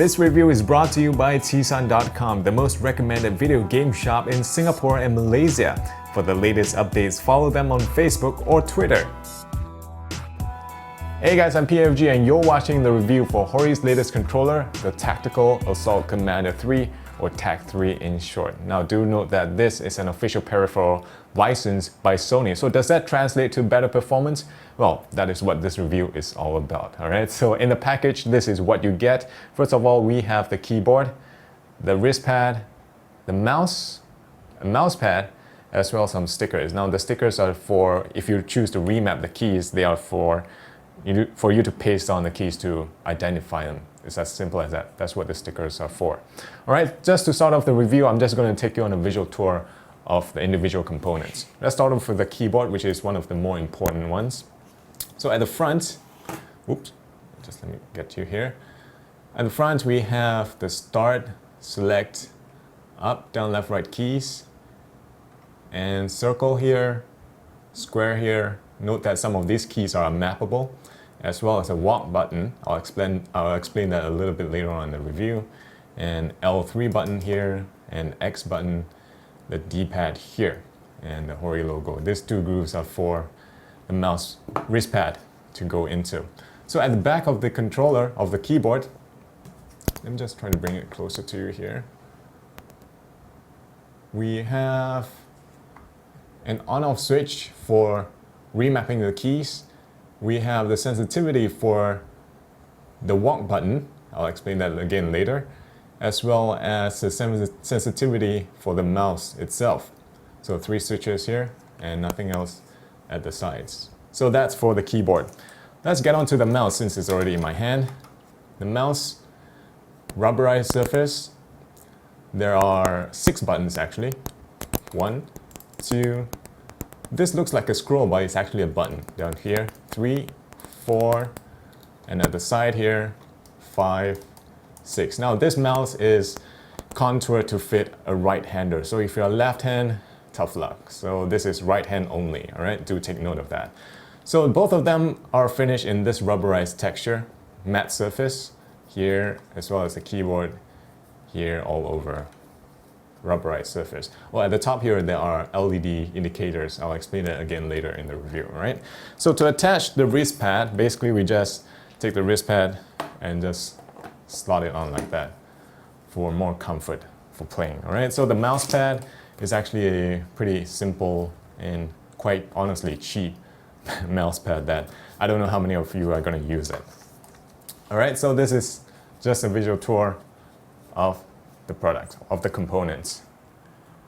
This review is brought to you by Tisan.com, the most recommended video game shop in Singapore and Malaysia. For the latest updates, follow them on Facebook or Twitter. Hey guys, I'm PFG and you're watching the review for HORI's latest controller, the Tactical Assault Commander 3, or TAC3 in short. Now do note that this is an official peripheral licensed by Sony. So does that translate to better performance? Well, that is what this review is all about, alright? So in the package, this is what you get. First of all, we have the keyboard, the wrist pad, the mouse, a mouse pad, as well as some stickers. Now the stickers are for, if you choose to remap the keys, they are for you to paste on the keys to identify them. It's as simple as that. That's what the stickers are for. All right, just to start off the review, I'm just going to take you on a visual tour of the individual components. Let's start off with the keyboard, which is one of the more important ones. So at the front, oops, just let me get you here. At the front, we have the start, select, up, down, left, right keys, and circle here, square here. Note that some of these keys are mappable, as well as a walk button. I'll explain that a little bit later on in the review. And L3 button here, and X button, the D-pad here, and the HORI logo. These two grooves are for the mouse wrist pad to go into. So at the back of the controller, of the keyboard, let me just try to bring it closer to you here. We have an on-off switch for remapping the keys. We have the sensitivity for the walk button. I'll explain that again later, as well as the sensitivity for the mouse itself. So 3 switches here and nothing else at the sides. So that's for the keyboard. Let's get on to the mouse since it's already in my hand. The mouse, rubberized surface. There are 6 buttons actually. 1, 2, this looks like a scroll, but it's actually a button. Down here, 3, 4, and at the side here, 5, 6. Now this mouse is contoured to fit a right-hander. So if you're left hand, tough luck. So this is right hand only, all right? Do take note of that. So both of them are finished in this rubberized texture, matte surface here, as well as the keyboard here all over. Rubberized surface. Well, at the top here, there are LED indicators. I'll explain that again later in the review, all right? So to attach the wrist pad, basically we just take the wrist pad and just slot it on like that for more comfort for playing, all right? So the mouse pad is actually a pretty simple and quite honestly cheap mouse pad that I don't know how many of you are going to use it. All right, so this is just a visual tour of the product, of the components.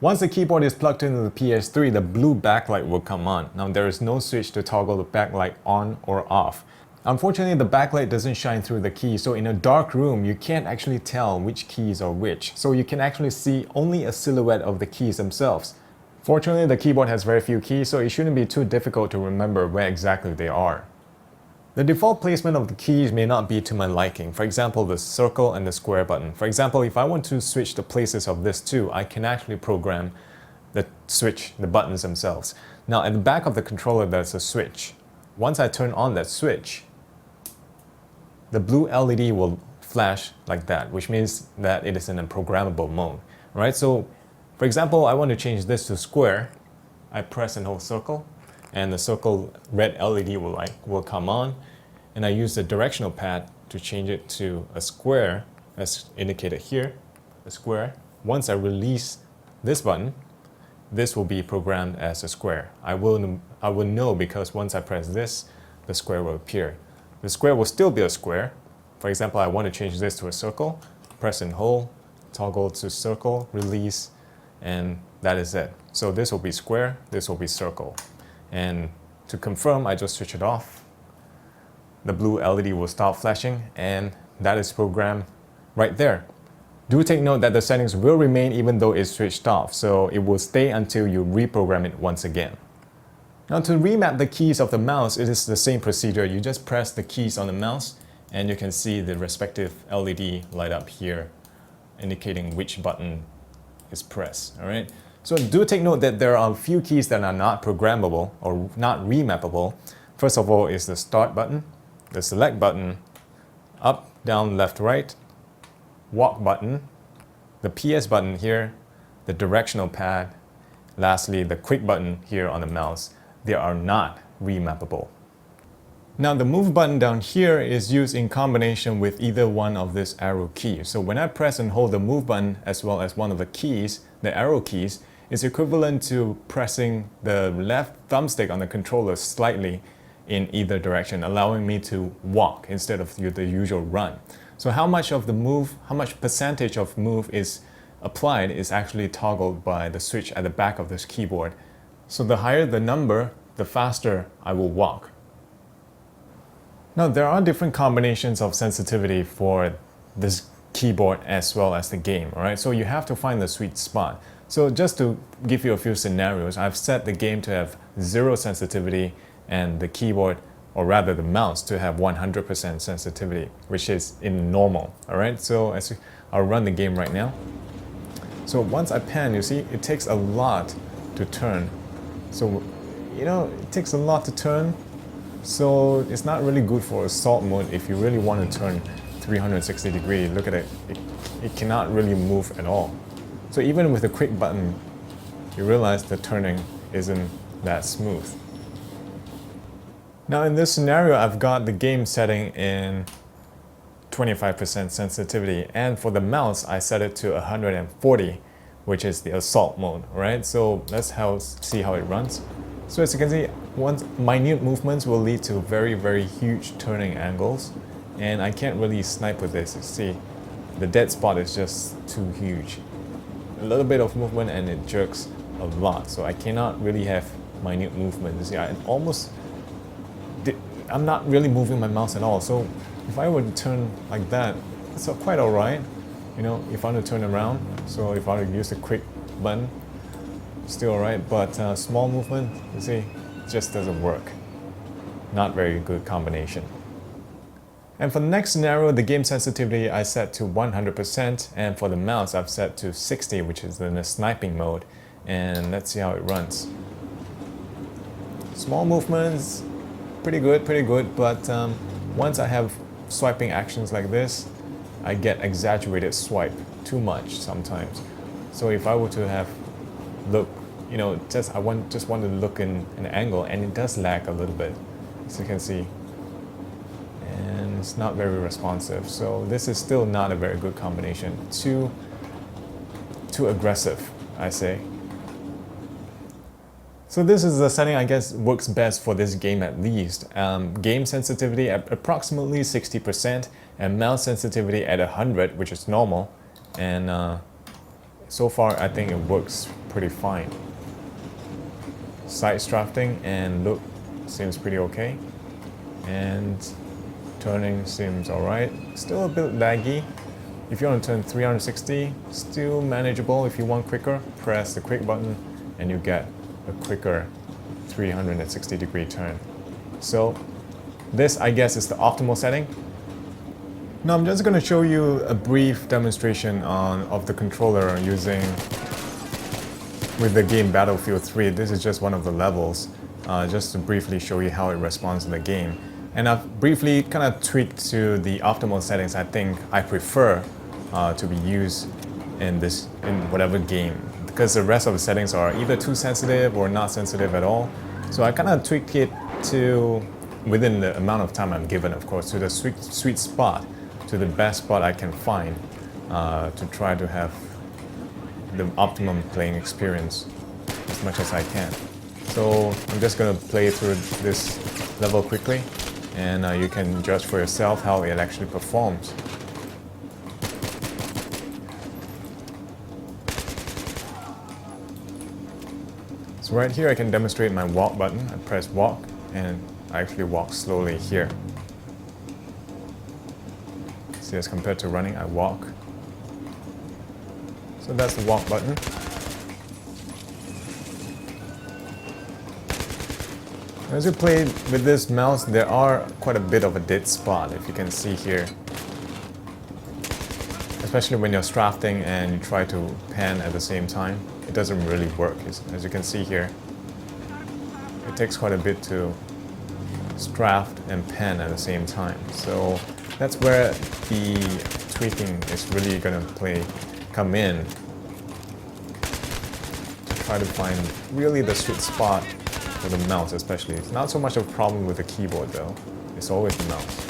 Once the keyboard is plugged into the PS3, the blue backlight will come on. Now there is no switch to toggle the backlight on or off. Unfortunately, the backlight doesn't shine through the key, so in a dark room, you can't actually tell which keys are which. So you can actually see only a silhouette of the keys themselves. Fortunately, the keyboard has very few keys, so it shouldn't be too difficult to remember where exactly they are. The default placement of the keys may not be to my liking. For example, the circle and the square button. For example, if I want to switch the places of this two, I can actually program the switch, the buttons themselves. Now at the back of the controller, there's a switch. Once I turn on that switch, the blue LED will flash like that, which means that it is in a programmable mode. Right? So for example, I want to change this to square. I press and hold circle, and the circle red LED will come on, and I use the directional pad to change it to a square, as indicated here, a square. Once I release this button, this will be programmed as a square. I will know because once I press this, the square will appear. The square will still be a square. For example, I want to change this to a circle, press and hold, toggle to circle, release, and that is it. So this will be square, this will be circle. And to confirm, I just switch it off. The blue LED will start flashing, and that is programmed right there. Do take note that the settings will remain even though it's switched off, so it will stay until you reprogram it once again. Now to remap the keys of the mouse, it is the same procedure. You just press the keys on the mouse, and you can see the respective LED light up here, indicating which button is pressed, all right? So do take note that there are a few keys that are not programmable or not remappable. First of all is the start button, the select button, up, down, left, right, walk button, the PS button here, the directional pad, lastly the quick button here on the mouse, they are not remappable. Now the move button down here is used in combination with either one of these arrow keys. So when I press and hold the move button as well as one of the keys, the arrow keys, is equivalent to pressing the left thumbstick on the controller slightly in either direction, allowing me to walk instead of the usual run. So how much percentage of move is applied is actually toggled by the switch at the back of this keyboard. So the higher the number, the faster I will walk. Now there are different combinations of sensitivity for this keyboard as well as the game, alright? So you have to find the sweet spot. So just to give you a few scenarios, I've set the game to have 0 sensitivity and the keyboard, or rather the mouse, to have 100% sensitivity, which is in normal, alright? So I'll run the game right now. So once I pan, you see, it takes a lot to turn. So, you know, it takes a lot to turn. So it's not really good for assault mode if you really want to turn 360 degrees. Look at it. It cannot really move at all. So even with the quick button, you realize the turning isn't that smooth. Now in this scenario, I've got the game setting in 25% sensitivity, and for the mouse, I set it to 140, which is the assault mode, right? So let's see how it runs. So as you can see, minute movements will lead to very, very huge turning angles, and I can't really snipe with this. You see, the dead spot is just too huge. A little bit of movement and it jerks a lot, so I cannot really have minute movement. You see, I'm not really moving my mouse at all. So if I were to turn like that, it's quite alright. You know, if I want to turn around, so if I were to use the quick button, still alright, but small movement, you see, just doesn't work. Not very good combination. And for the next scenario, the game sensitivity I set to 100%, and for the mouse I've set to 60, which is in the sniping mode. And let's see how it runs. Small movements, pretty good, but once I have swiping actions like this, I get exaggerated swipe too much sometimes. So if I were to have look, you know, just want to look in an angle, and it does lag a little bit, as you can see, and it's not very responsive. So this is still not a very good combination. Too aggressive, I say. So this is the setting I guess works best for this game at least. Game sensitivity at approximately 60% and mouse sensitivity at 100, which is normal. And so far I think it works pretty fine. Side strafing and look seems pretty okay. And turning seems alright. Still a bit laggy. If you want to turn 360, still manageable. If you want quicker, press the quick button and you get a quicker 360 degree turn. So this, I guess, is the optimal setting. Now I'm just going to show you a brief demonstration of the controller using with the game Battlefield 3. This is just one of the levels, just to briefly show you how it responds to the game. And I've briefly kind of tweaked to the optimal settings I think I prefer to be used in whatever game, because the rest of the settings are either too sensitive or not sensitive at all. So I kind of tweaked it to, within the amount of time I'm given, of course, to the sweet spot, to the best spot I can find, to try to have the optimum playing experience as much as I can. So I'm just going to play through this level quickly, and you can judge for yourself how it actually performs. So right here I can demonstrate my walk button. I press walk and I actually walk slowly here. See, as compared to running, I walk. So that's the walk button. As you play with this mouse, there are quite a bit of a dead spot, if you can see here. Especially when you're strafing and you try to pan at the same time. It doesn't really work, as you can see here. It takes quite a bit to strafe and pan at the same time. So that's where the tweaking is really gonna come in. Try to find really the sweet spot for the mouse especially. It's not so much of a problem with the keyboard though. It's always the mouse.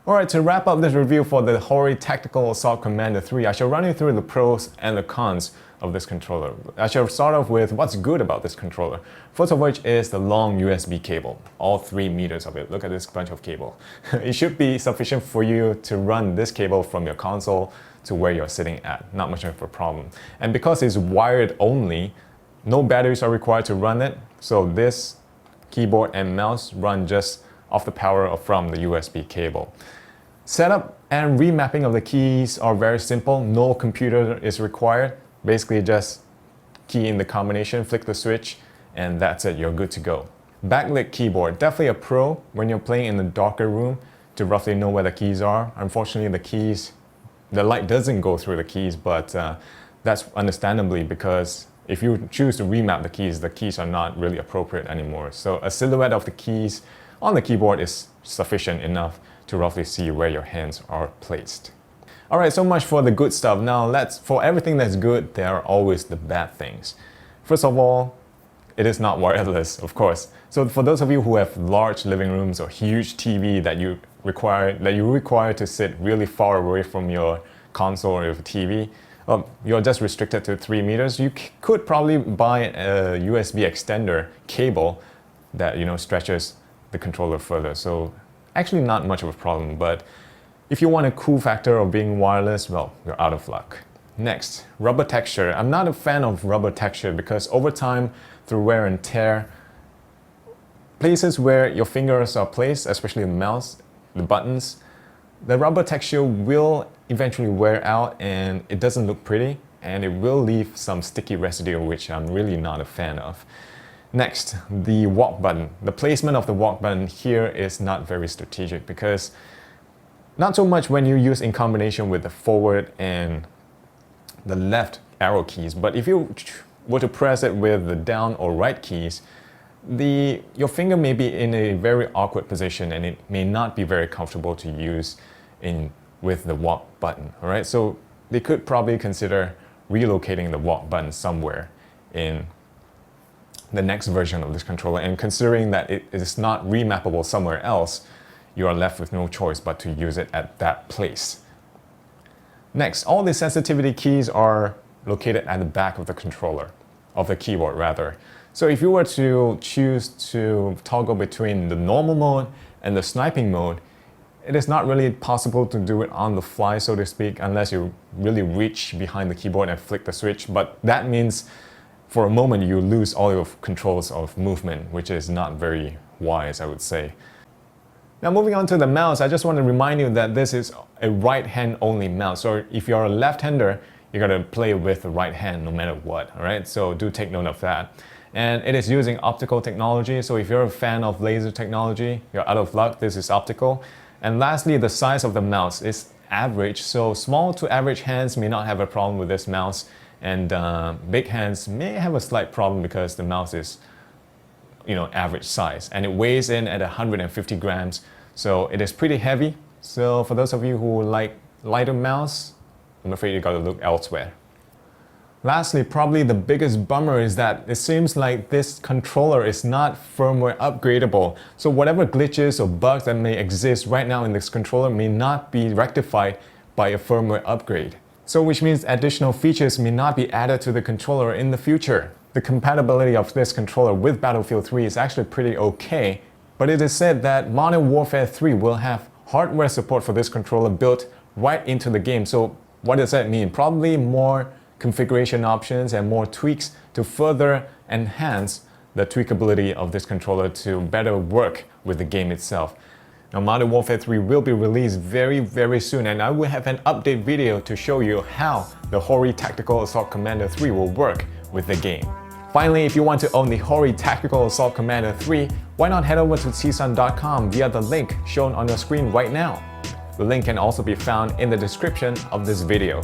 Alright, to wrap up this review for the HORI Tactical Assault Commander 3, I shall run you through the pros and the cons of this controller. I shall start off with what's good about this controller. First of which is the long USB cable, all 3 meters of it. Look at this bunch of cable. It should be sufficient for you to run this cable from your console to where you're sitting at. Not much of a problem. And because it's wired only, no batteries are required to run it. So this keyboard and mouse run just off the power from the USB cable. Setup and remapping of the keys are very simple. No computer is required. Basically just key in the combination, flick the switch, and that's it, you're good to go. Backlit keyboard, definitely a pro when you're playing in the darker room to roughly know where the keys are. Unfortunately, the light doesn't go through the keys, but that's understandably because if you choose to remap the keys are not really appropriate anymore. So a silhouette of the keys on the keyboard is sufficient enough to roughly see where your hands are placed. Alright, so much for the good stuff. Now for everything that's good, there are always the bad things. First of all, it is not wireless, of course. So for those of you who have large living rooms or huge TV that you require to sit really far away from your console or your TV, you're just restricted to 3 meters. You could probably buy a USB extender cable that stretches the controller further. So actually not much of a problem, but if you want a cool factor of being wireless, well, you're out of luck. Next, rubber texture. I'm not a fan of rubber texture because over time, through wear and tear, places where your fingers are placed, especially the mouse, the buttons, the rubber texture will eventually wear out and it doesn't look pretty and it will leave some sticky residue, which I'm really not a fan of. Next, the walk button. The placement of the walk button here is not very strategic because not so much when you use in combination with the forward and the left arrow keys, but if you were to press it with the down or right keys, your finger may be in a very awkward position and it may not be very comfortable to use with the walk button. All right, so they could probably consider relocating the walk button somewhere in the next version of this controller, and considering that it is not remappable somewhere else, you are left with no choice but to use it at that place. Next, all the sensitivity keys are located at the back of the controller, of the keyboard rather. So if you were to choose to toggle between the normal mode and the sniping mode, it is not really possible to do it on the fly, so to speak, unless you really reach behind the keyboard and flick the switch. But that means for a moment you lose all your controls of movement, which is not very wise, I would say. Now moving on to the mouse, I just want to remind you that this is a right hand only mouse. So if you're a left-hander, you're gonna play with the right hand no matter what, all right? So do take note of that. And it is using optical technology, so if you're a fan of laser technology, you're out of luck, this is optical. And lastly, the size of the mouse is average, so small to average hands may not have a problem with this mouse, and big hands may have a slight problem because the mouse is average size, and it weighs in at 150 grams, so it is pretty heavy. So for those of you who like lighter mouse, I'm afraid you gotta look elsewhere. Lastly, probably the biggest bummer is that it seems like this controller is not firmware upgradable. So whatever glitches or bugs that may exist right now in this controller may not be rectified by a firmware upgrade. So which means additional features may not be added to the controller in the future. The compatibility of this controller with Battlefield 3 is actually pretty okay, but it is said that Modern Warfare 3 will have hardware support for this controller built right into the game. So what does that mean? Probably more configuration options and more tweaks to further enhance the tweakability of this controller to better work with the game itself. Now, Modern Warfare 3 will be released very, very soon, and I will have an update video to show you how the HORI Tactical Assault Commander 3 will work with the game. Finally, if you want to own the HORI Tactical Assault Commander 3, why not head over to tsun.com via the link shown on your screen right now. The link can also be found in the description of this video.